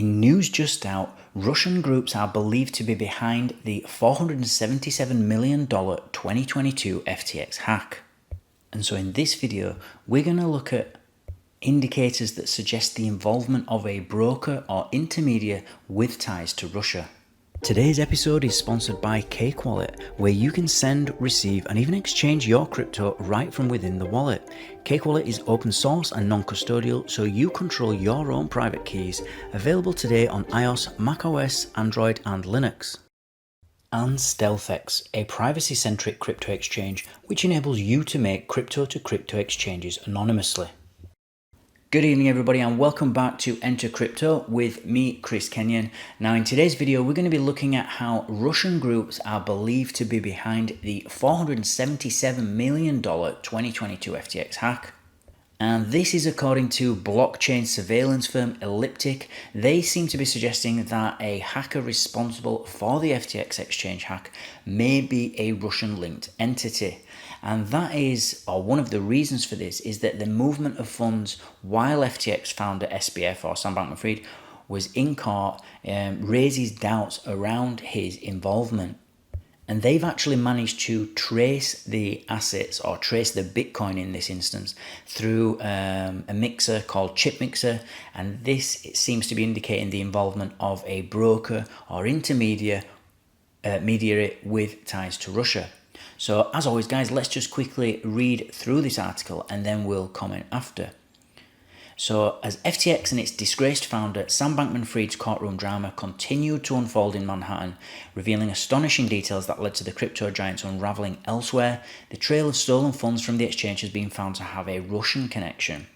In news just out, Russian groups are believed to be behind the $477 million 2022 FTX hack. And so in this video, we're going to look at indicators that suggest the involvement of a broker or intermediary with ties to Russia. Today's episode is sponsored by Cake Wallet, where you can send, receive, and even exchange your crypto right from within the wallet. Cake Wallet is open source and non-custodial, so you control your own private keys. Available today on iOS, macOS, Android, and Linux. And StealthEX, a privacy-centric crypto exchange which enables you to make crypto-to-crypto exchanges anonymously. Good evening everybody, and welcome back to Enter Crypto with me, Chris Kenyon. Now in today's video we're going to be looking at how Russian groups are believed to be behind the $477 million 2022 FTX hack. And this is according to blockchain surveillance firm Elliptic. They seem to be suggesting that a hacker responsible for the FTX exchange hack may be a Russian-linked entity. And that is, or one of the reasons for this, is that the movement of funds while FTX founder SBF, or Sam Bankman-Fried, was in court, raises doubts around his involvement. And they've actually managed to trace the assets, or trace the Bitcoin in this instance, through a mixer called Chip Mixer. And this, it seems to be indicating the involvement of a broker or intermediary with ties to Russia. So as always guys, let's just quickly read through this article and then we'll comment after. So as FTX and its disgraced founder Sam Bankman-Fried's courtroom drama continued to unfold in Manhattan, revealing astonishing details that led to the crypto giants unraveling elsewhere, the trail of stolen funds from the exchange has been found to have a Russian connection.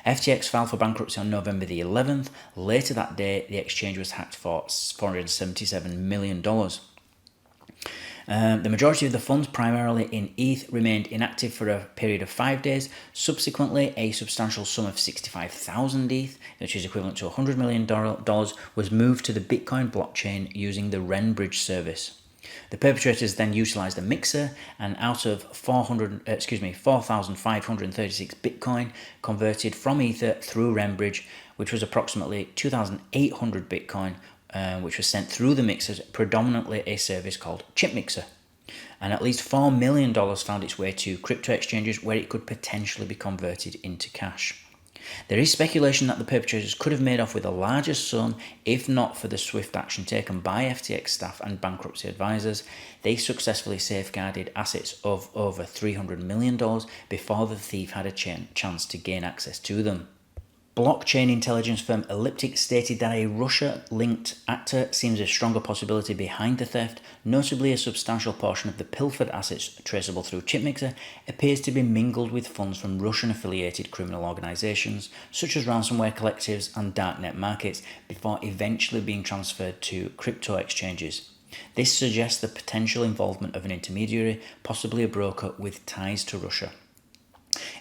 FTX filed for bankruptcy on November the 11th. Later that day, the exchange was hacked for $477 million. The majority of the funds, primarily in ETH, remained inactive for a period of 5 days. Subsequently, a substantial sum of 65,000 ETH, which is equivalent to $100 million, was moved to the Bitcoin blockchain using the Renbridge service. The perpetrators then utilized a mixer, and out of 4,536 Bitcoin converted from Ether through Renbridge, which was approximately 2,800 Bitcoin, which was sent through the mixers, predominantly a service called Chip Mixer. And at least $4 million found its way to crypto exchanges where it could potentially be converted into cash. There is speculation that the perpetrators could have made off with a larger sum if not for the swift action taken by FTX staff and bankruptcy advisors. They successfully safeguarded assets of over $300 million before the thief had a chance to gain access to them. Blockchain intelligence firm Elliptic stated that a Russia-linked actor seems a stronger possibility behind the theft. Notably, a substantial portion of the pilfered assets traceable through Chipmixer appears to be mingled with funds from Russian-affiliated criminal organizations, such as ransomware collectives and darknet markets, before eventually being transferred to crypto exchanges. This suggests the potential involvement of an intermediary, possibly a broker with ties to Russia.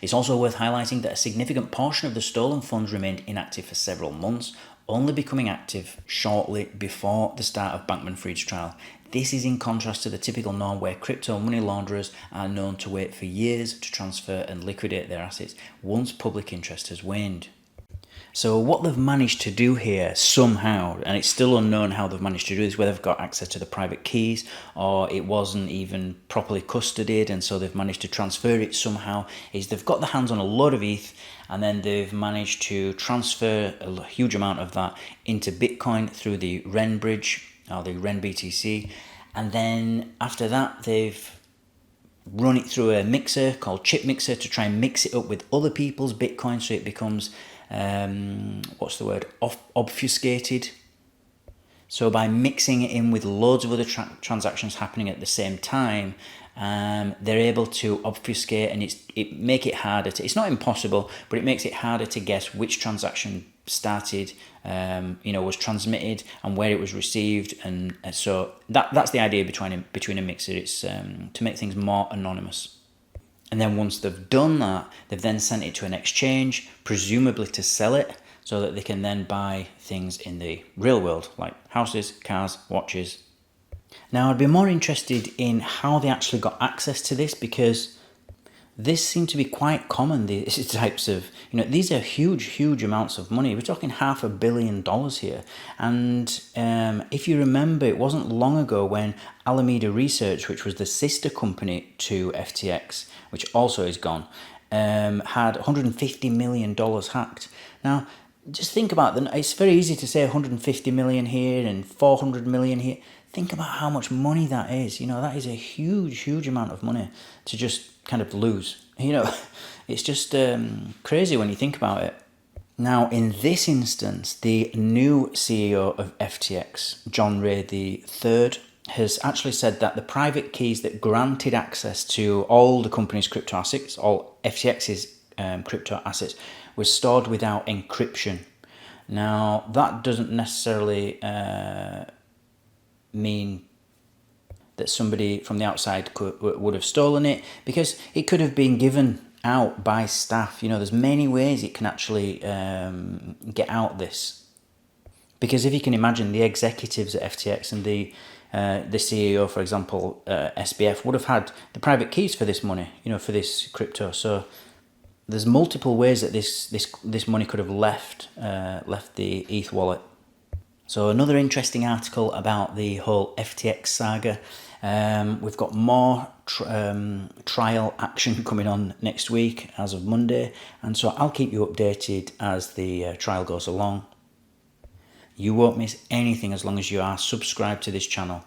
It's also worth highlighting that a significant portion of the stolen funds remained inactive for several months, only becoming active shortly before the start of Bankman-Fried's trial. This is in contrast to the typical norm where crypto money launderers are known to wait for years to transfer and liquidate their assets once public interest has waned. So what they've managed to do here somehow, and it's still unknown how they've managed to do this, whether they've got access to the private keys or it wasn't even properly custodied and so they've managed to transfer it somehow, is they've got their hands on a lot of ETH and then they've managed to transfer a huge amount of that into Bitcoin through the Renbridge or the RenBTC, and then after that they've run it through a mixer called Chip Mixer to try and mix it up with other people's Bitcoin so it becomes obfuscated. So by mixing it in with loads of other transactions happening at the same time, they're able to obfuscate, and it make it harder to, it's not impossible, but it makes it harder to guess which transaction started, was transmitted and where it was received, and so that's the idea between a mixer. It's to make things more anonymous. And then once they've done that, they've then sent it to an exchange, presumably to sell it, so that they can then buy things in the real world, like houses, cars, watches. Now, I'd be more interested in how they actually got access to this, because this seemed to be quite common, these types of, these are huge amounts of money. We're talking $500 million here. And if you remember, it wasn't long ago when Alameda Research, which was the sister company to FTX, which also is gone, had $150 million hacked. Now, just think about that. It's very easy to say 150 million here and 400 million here. Think about how much money that is. That is a huge amount of money to just kind of lose. It's just crazy when you think about it. Now, in this instance, the new CEO of FTX, John Ray III, has actually said that the private keys that granted access to all the company's crypto assets, all FTX's crypto assets, were stored without encryption. Now, that doesn't necessarily mean that somebody from the outside would have stolen it, because it could have been given out by staff. There's many ways it can actually get out this. Because if you can imagine, the executives at FTX and the CEO, for example, SBF, would have had the private keys for this money, for this crypto. So there's multiple ways that this money could have left the ETH wallet. So another interesting article about the whole FTX saga. We've got more trial action coming on next week as of Monday, and so I'll keep you updated as the trial goes along. You won't miss anything as long as you are subscribed to this channel.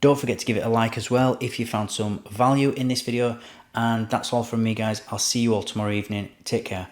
Don't forget to give it a like as well if you found some value in this video. And that's all from me, guys. I'll see you all tomorrow evening. Take care.